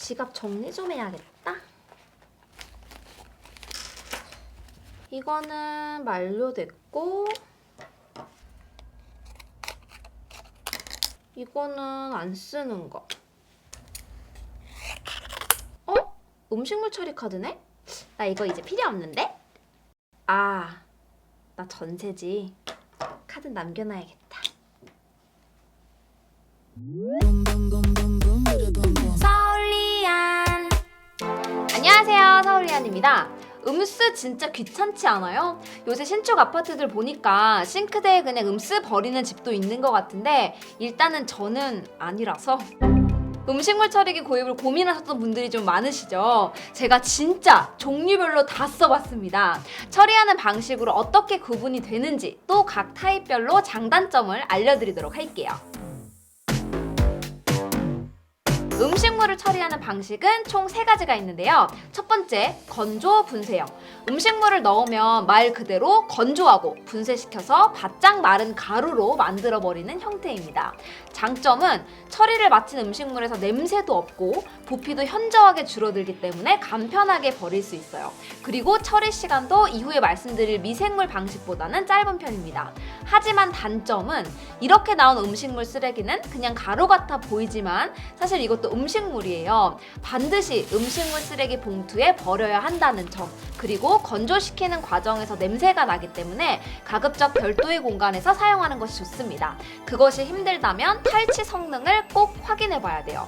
지갑 정리 좀 해야겠다. 이거는 만료됐고 이거는 안 쓰는 거. 음식물 처리 카드네? 나 이거 이제 필요 없는데? 아, 나 전세지. 카드 남겨놔야겠다. 서울리안. 안녕하세요, 서울리안입니다. 음쓰 진짜 귀찮지 않아요? 요새 신축 아파트들 보니까 싱크대에 그냥 음쓰 버리는 집도 있는 것 같은데 일단은 저는 아니라서 음식물 처리기 구입을 고민하셨던 분들이 좀 많으시죠? 제가 진짜 종류별로 다 써봤습니다. 처리하는 방식으로 어떻게 구분이 되는지 또 각 타입별로 장단점을 알려드리도록 할게요. 음식물을 처리하는 방식은 총 3가지가 있는데요. 첫 번째, 건조 분쇄형. 음식물을 넣으면 말 그대로 건조하고 분쇄시켜서 바짝 마른 가루로 만들어버리는 형태입니다. 장점은 처리를 마친 음식물에서 냄새도 없고 부피도 현저하게 줄어들기 때문에 간편하게 버릴 수 있어요. 그리고 처리 시간도 이후에 말씀드릴 미생물 방식보다는 짧은 편입니다. 하지만 단점은 이렇게 나온 음식물 쓰레기는 그냥 가루 같아 보이지만 사실 이것도 음식물이에요. 반드시 음식물 쓰레기 봉투에 버려야 한다는 점, 그리고 건조시키는 과정에서 냄새가 나기 때문에 가급적 별도의 공간에서 사용하는 것이 좋습니다. 그것이 힘들다면 탈취 성능을 꼭 확인해 봐야 돼요.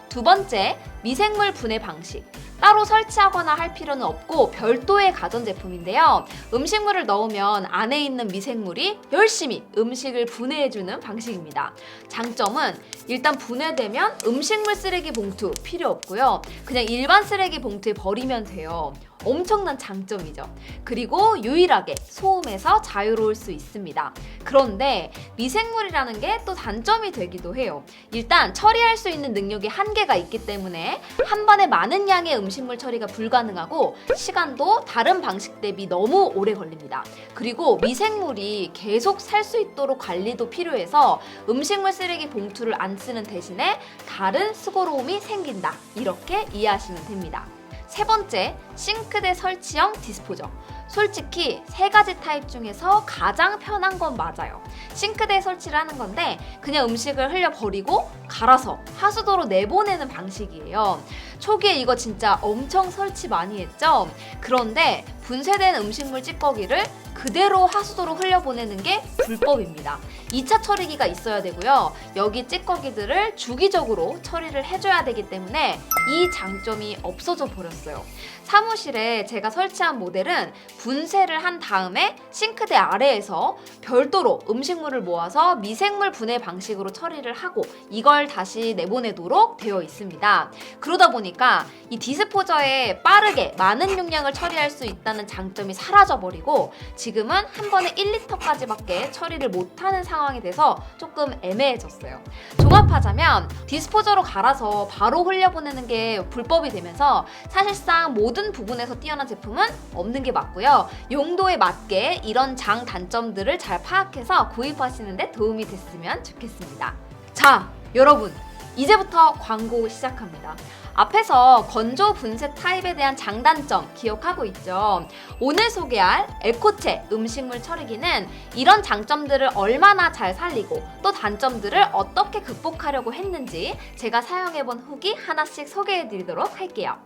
두 번째, 미생물 분해 방식. 따로 설치하거나 할 필요는 없고 별도의 가전제품인데요. 음식물을 넣으면 안에 있는 미생물이 열심히 음식을 분해해주는 방식입니다. 장점은 일단 분해되면 음식물 쓰레기 봉투 필요 없고요. 그냥 일반 쓰레기 봉투에 버리면 돼요. 엄청난 장점이죠. 그리고 유일하게 소음에서 자유로울 수 있습니다. 그런데 미생물이라는 게 또 단점이 되기도 해요. 일단 처리할 수 있는 능력이 한계가 있기 때문에 한 번에 많은 양의 음식물 처리가 불가능하고 시간도 다른 방식 대비 너무 오래 걸립니다. 그리고 미생물이 계속 살 수 있도록 관리도 필요해서 음식물 쓰레기 봉투를 안 쓰는 대신에 다른 수고로움이 생긴다. 이렇게 이해하시면 됩니다. 세 번째, 싱크대 설치형 디스포저. 솔직히 3가지 타입 중에서 가장 편한 건 맞아요. 싱크대에 설치를 하는 건데 그냥 음식을 흘려버리고 갈아서 하수도로 내보내는 방식이에요. 초기에 이거 진짜 엄청 설치 많이 했죠? 그런데 분쇄된 음식물 찌꺼기를 그대로 하수도로 흘려보내는 게 불법입니다. 2차 처리기가 있어야 되고요. 여기 찌꺼기들을 주기적으로 처리를 해줘야 되기 때문에 이 장점이 없어져 버렸어요. 사무실에 제가 설치한 모델은 분쇄를 한 다음에 싱크대 아래에서 별도로 음식물을 모아서 미생물 분해 방식으로 처리를 하고 이걸 다시 내보내도록 되어 있습니다. 그러다 보니까 이 디스포저에 빠르게 많은 용량을 처리할 수 있다는 장점이 사라져버리고 지금은 한 번에 1리터까지밖에 처리를 못하는 상황이 돼서 조금 애매해졌어요. 종합하자면 디스포저로 갈아서 바로 흘려보내는 게 불법이 되면서 사실상 모든 부분에서 뛰어난 제품은 없는 게 맞고요. 용도에 맞게 이런 장단점들을 잘 파악해서 구입하시는 데 도움이 됐으면 좋겠습니다. 자, 여러분, 이제부터 광고 시작합니다. 앞에서 건조 분쇄 타입에 대한 장단점 기억하고 있죠? 오늘 소개할 에코체 음식물 처리기는 이런 장점들을 얼마나 잘 살리고 또 단점들을 어떻게 극복하려고 했는지 제가 사용해본 후기 하나씩 소개해드리도록 할게요.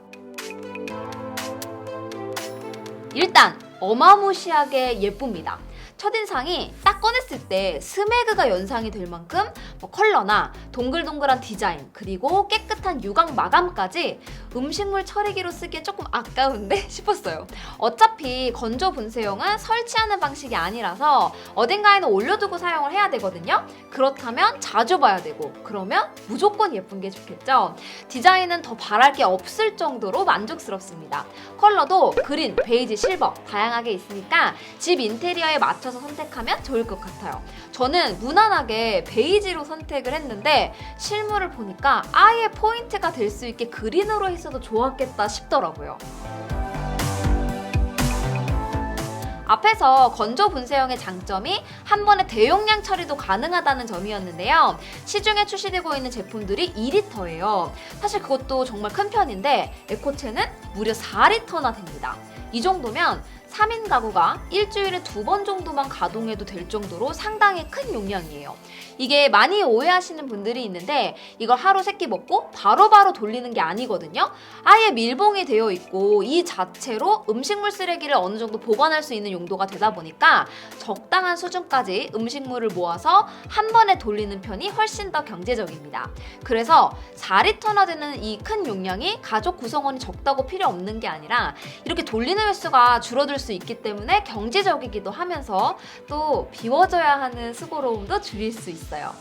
일단 어마무시하게 예쁩니다. 첫인상이 딱 꺼냈을 때 스매그가 연상이 될 만큼 컬러나 동글동글한 디자인 그리고 깨끗한 유광 마감까지 음식물 처리기로 쓰기엔 조금 아까운데 싶었어요. 어차피 건조 분쇄용은 설치하는 방식이 아니라서 어딘가에는 올려두고 사용을 해야 되거든요. 그렇다면 자주 봐야 되고 그러면 무조건 예쁜 게 좋겠죠. 디자인은 더 바랄 게 없을 정도로 만족스럽습니다. 컬러도 그린, 베이지, 실버 다양하게 있으니까 집 인테리어에 맞춰서 선택하면 좋을 것 같아요. 저는 무난하게 베이지로 선택을 했는데 실물을 보니까 아예 포인트가 될 수 있게 그린으로 했어도 좋았겠다 싶더라고요. 앞에서 건조 분쇄형의 장점이 한 번에 대용량 처리도 가능하다는 점이었는데요. 시중에 출시되고 있는 제품들이 2리터예요. 사실 그것도 정말 큰 편인데 에코체는 무려 4리터나 됩니다. 이 정도면 3인 가구가 일주일에 2번 정도만 가동해도 될 정도로 상당히 큰 용량이에요. 이게 많이 오해하시는 분들이 있는데 이걸 하루 3끼 먹고 바로바로 돌리는 게 아니거든요. 아예 밀봉이 되어 있고 이 자체로 음식물 쓰레기를 어느 정도 보관할 수 있는 용도가 되다 보니까 적당한 수준까지 음식물을 모아서 한 번에 돌리는 편이 훨씬 더 경제적입니다. 그래서 4리터나 되는 이 큰 용량이 가족 구성원이 적다고 필요 없는 게 아니라 이렇게 돌리는 횟수가 줄어들 수 있기 때문에 경제적이기도 하면서 또 비워져야 하는 수고로움도 줄일 수 있어요.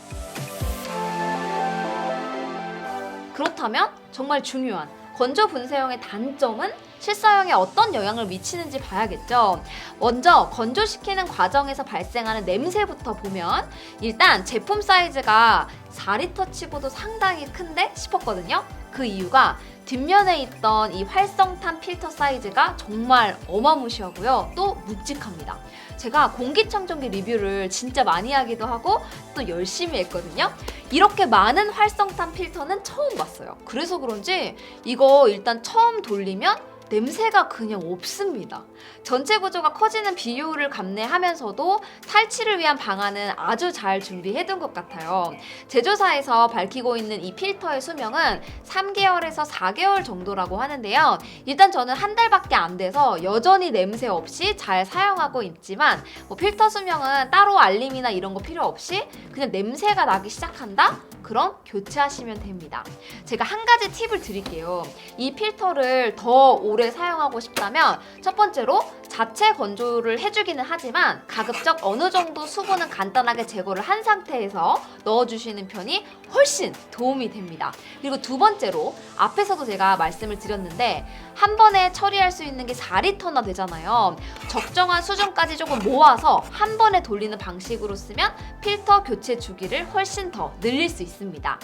그렇다면 정말 중요한 건조 분쇄형의 단점은 실사용에 어떤 영향을 미치는지 봐야겠죠. 먼저 건조시키는 과정에서 발생하는 냄새부터 보면 일단 제품 사이즈가 4리터 치고도 상당히 큰데 싶었거든요. 그 이유가 뒷면에 있던 이 활성탄 필터 사이즈가 정말 어마무시하고요. 또 묵직합니다. 제가 공기청정기 리뷰를 진짜 많이 하기도 하고 또 열심히 했거든요. 이렇게 많은 활성탄 필터는 처음 봤어요. 그래서 그런지 이거 일단 처음 돌리면 냄새가 그냥 없습니다. 전체 구조가 커지는 비효율을 감내하면서도 탈취를 위한 방안은 아주 잘 준비해둔 것 같아요. 제조사에서 밝히고 있는 이 필터의 수명은 3개월에서 4개월 정도라고 하는데요. 일단 저는 한 달밖에 안 돼서 여전히 냄새 없이 잘 사용하고 있지만 필터 수명은 따로 알림이나 이런 거 필요 없이 그냥 냄새가 나기 시작한다? 그럼 교체하시면 됩니다. 제가 한 가지 팁을 드릴게요. 이 필터를 더 오래 사용하고 싶다면 첫 번째로 자체 건조를 해주기는 하지만 가급적 어느 정도 수분은 간단하게 제거를 한 상태에서 넣어주시는 편이 훨씬 도움이 됩니다. 그리고 두 번째로 앞에서도 제가 말씀을 드렸는데 한 번에 처리할 수 있는 게 4리터나 되잖아요. 적정한 수준까지 조금 모아서 한 번에 돌리는 방식으로 쓰면 필터 교체 주기를 훨씬 더 늘릴 수 있습니다.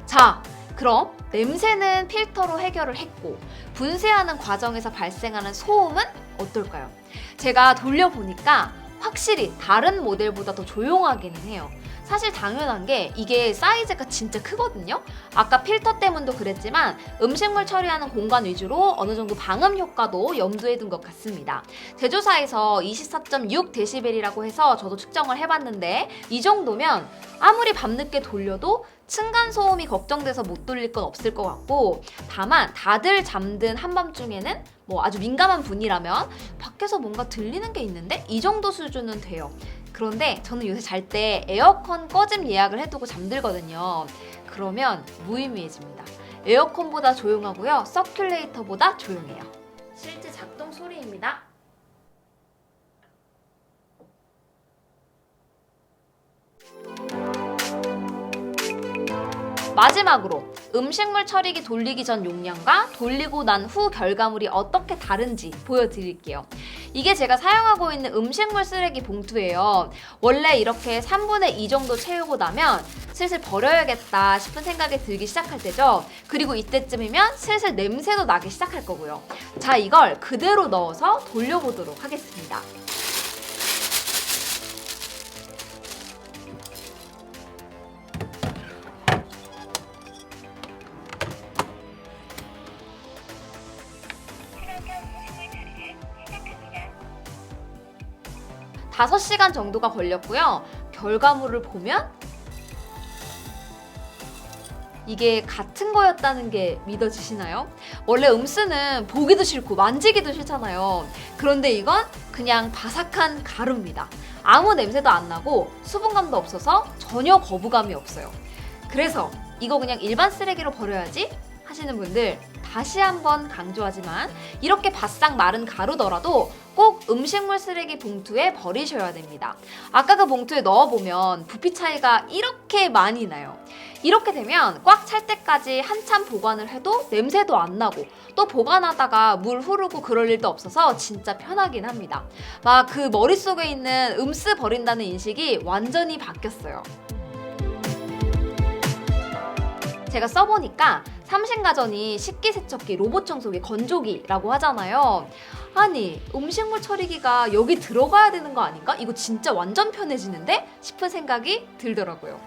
자, 그럼 냄새는 필터로 해결을 했고 분쇄하는 과정에서 발생하는 소음은 어떨까요? 제가 돌려보니까 확실히 다른 모델보다 더 조용하기는 해요. 사실 당연한 게 이게 사이즈가 진짜 크거든요. 아까 필터 때문도 그랬지만 음식물 처리하는 공간 위주로 어느 정도 방음 효과도 염두에 둔 것 같습니다. 제조사에서 24.6dB이라고 해서 저도 측정을 해봤는데 이 정도면 아무리 밤늦게 돌려도 층간소음이 걱정돼서 못 돌릴 건 없을 것 같고 다만 다들 잠든 한밤중에는 아주 민감한 분이라면 밖에서 뭔가 들리는 게 있는데 이 정도 수준은 돼요. 그런데 저는 요새 잘 때 에어컨 꺼짐 예약을 해두고 잠들거든요. 그러면 무의미해집니다. 에어컨보다 조용하고요. 서큘레이터보다 조용해요. 실제 작동 소리입니다. 마지막으로 음식물 처리기 돌리기 전 용량과 돌리고 난 후 결과물이 어떻게 다른지 보여드릴게요. 이게 제가 사용하고 있는 음식물 쓰레기 봉투예요. 원래 이렇게 3분의 2 정도 채우고 나면 슬슬 버려야겠다 싶은 생각이 들기 시작할 때죠. 그리고 이때쯤이면 슬슬 냄새도 나기 시작할 거고요. 자, 이걸 그대로 넣어서 돌려보도록 하겠습니다. 다 5시간 정도가 걸렸고요. 결과물을 보면 이게 같은 거였다는 게 믿어지시나요? 원래 음스는 보기도 싫고 만지기도 싫잖아요. 그런데 이건 그냥 바삭한 가루입니다. 아무 냄새도 안 나고 수분감도 없어서 전혀 거부감이 없어요. 그래서 이거 그냥 일반 쓰레기로 버려야지 하시는 분들 다시 한번 강조하지만 이렇게 바싹 마른 가루더라도 꼭 음식물 쓰레기 봉투에 버리셔야 됩니다. 아까 그 봉투에 넣어보면 부피 차이가 이렇게 많이 나요. 이렇게 되면 꽉 찰 때까지 한참 보관을 해도 냄새도 안 나고 또 보관하다가 물 흐르고 그럴 일도 없어서 진짜 편하긴 합니다. 막 그 머릿속에 있는 음스 버린다는 인식이 완전히 바뀌었어요. 제가 써보니까 삼신가전이 식기세척기, 로봇청소기, 건조기라고 하잖아요. 아니, 음식물 처리기가 여기 들어가야 되는 거 아닌가? 이거 진짜 완전 편해지는데? 싶은 생각이 들더라고요.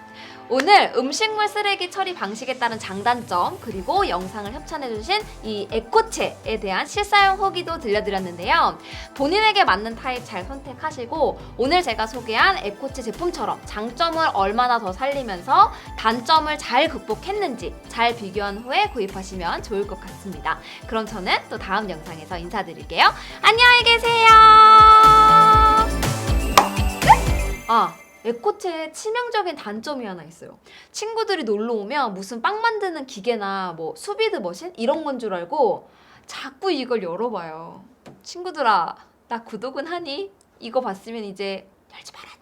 오늘 음식물 쓰레기 처리 방식에 따른 장단점, 그리고 영상을 협찬해주신 이 에코체에 대한 실사용 후기도 들려드렸는데요. 본인에게 맞는 타입 잘 선택하시고 오늘 제가 소개한 에코체 제품처럼 장점을 얼마나 더 살리면서 단점을 잘 극복했는지 잘 비교한 후에 구입하시면 좋을 것 같습니다. 그럼 저는 또 다음 영상에서 인사드릴게요. 안녕히 계세요. 에코체의 치명적인 단점이 하나 있어요. 친구들이 놀러 오면 무슨 빵 만드는 기계나 뭐 수비드 머신 이런 건 줄 알고 자꾸 이걸 열어봐요. 친구들아, 나 구독은 하니? 이거 봤으면 이제 열지 말아요.